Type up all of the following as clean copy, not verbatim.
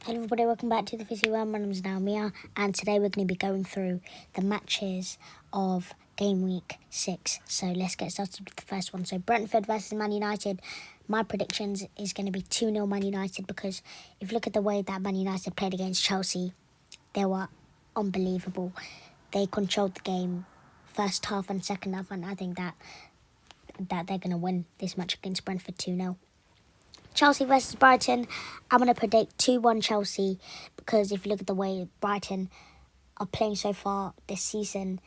Hello everybody, welcome back to the Fizzy World. My name is Naomi, and today we're going to be going through the matches of game week 6. So let's get started with the first one. So Brentford versus Man United. My predictions is going to be 2-0 Man United, because if you look at the way that Man United played against Chelsea, they were unbelievable. They controlled the game first half and second half, and I think that they're going to win this match against Brentford 2-0. Chelsea versus Brighton, I'm going to predict 2-1 Chelsea, because if you look at the way Brighton are playing so far this season,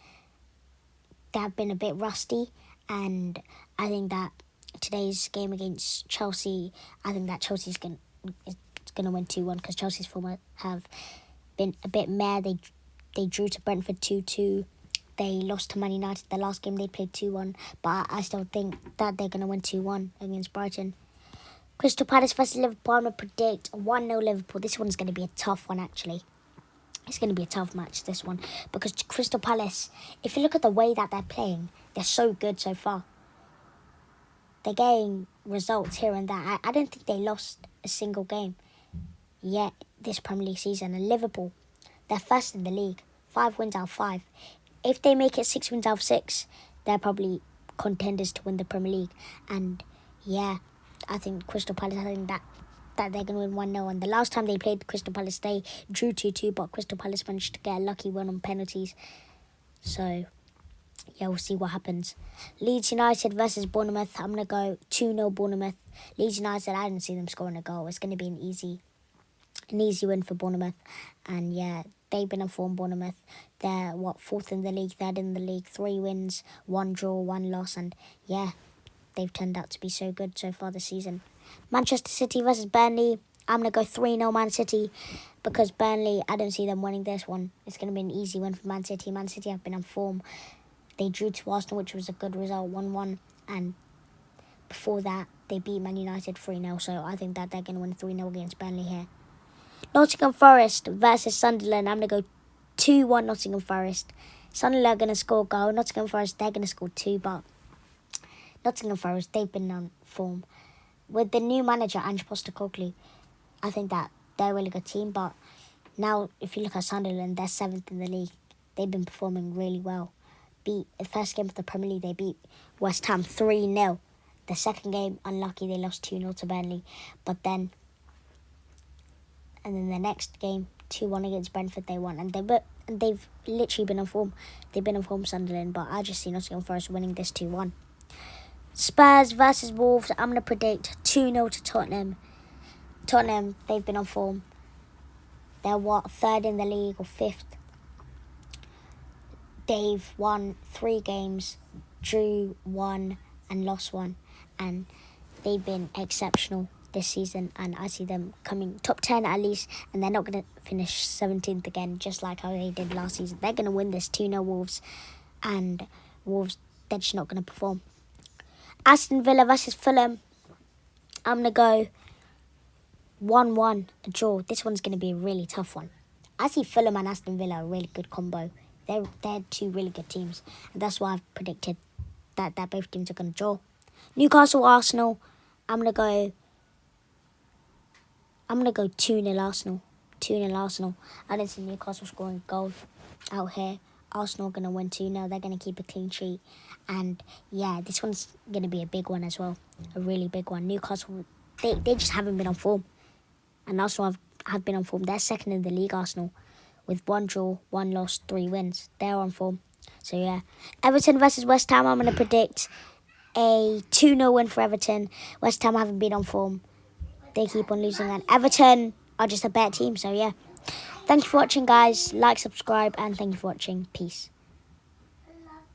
they have been a bit rusty, and I think that today's game against Chelsea, I think that Chelsea's going to win 2-1, because Chelsea's form have been a bit meh. They drew to Brentford 2-2. They lost to Man United the last game. They played 2-1, but I still think that they're going to win 2-1 against Brighton. Crystal Palace versus Liverpool, I'm going to predict 1-0 Liverpool. This one's going to be a tough one, actually. It's going to be a tough match, this one. Because Crystal Palace, if you look at the way that they're playing, they're so good so far. They're getting results here and there. I don't think they lost a single game yet this Premier League season. And Liverpool, they're first in the league. 5 wins out of 5. If they make it 6 wins out of 6, they're probably contenders to win the Premier League. And yeah, I think Crystal Palace, I think that they're going to win 1-0. And the last time they played Crystal Palace, they drew 2-2, but Crystal Palace managed to get a lucky win on penalties. So, yeah, we'll see what happens. Leeds United versus Bournemouth. I'm going to go 2-0 Bournemouth. Leeds United, I didn't see them scoring a goal. It's going to be an easy win for Bournemouth. And, yeah, they've been on form, Bournemouth. They're, 4th in the league, 3rd in the league. 3 wins, 1 draw, 1 loss. And, yeah, they've turned out to be so good so far this season. Manchester City versus Burnley. I'm going to go 3-0 Man City, because Burnley, I don't see them winning this one. It's going to be an easy win for Man City. Man City have been on form. They drew to Arsenal, which was a good result, 1-1. And before that, they beat Man United 3-0. So I think that they're going to win 3-0 against Burnley here. Nottingham Forest versus Sunderland. I'm going to go 2-1 Nottingham Forest. Sunderland are going to score a goal. Nottingham Forest, they're going to score 2, but Nottingham Forest, they've been on form. With the new manager, Ange Postecoglou, I think that they're a really good team. But now, if you look at Sunderland, they're 7th in the league. They've been performing really well. The first game of the Premier League, they beat West Ham 3-0. The second game, unlucky, they lost 2-0 to Burnley. And then the next game, 2-1 against Brentford, they won. And they've literally been on form. They've been on form, Sunderland. But I just see Nottingham Forest winning this 2-1. Spurs versus Wolves. I'm going to predict 2-0 to Tottenham. Tottenham, they've been on form. They're 3rd in the league or 5th. They've won 3 games, drew 1 and lost 1. And they've been exceptional this season. And I see them coming top 10 at least. And they're not going to finish 17th again, just like how they did last season. They're going to win this 2-0 Wolves. And Wolves, they're just not going to perform. Aston Villa versus Fulham. I'm going to go 1-1, a draw. This one's going to be a really tough one. I see Fulham and Aston Villa a really good combo. They're 2 really good teams. And that's why I've predicted that both teams are going to draw. Newcastle Arsenal. I'm going to go 2-0 Arsenal. 2-0 Arsenal. I don't see Newcastle scoring a goal out here. Arsenal are going to win 2-0. They're going to keep a clean sheet. And, yeah, this one's going to be a big one as well. A really big one. Newcastle, they just haven't been on form. And Arsenal have been on form. They're 2nd in the league, Arsenal, with 1 draw, 1 loss, 3 wins. They're on form. So, yeah. Everton versus West Ham, I'm going to predict a 2-0 win for Everton. West Ham haven't been on form. They keep on losing. And Everton are just a better team. So, yeah. Thank you for watching, guys. Like, subscribe, and thank you for watching. Peace.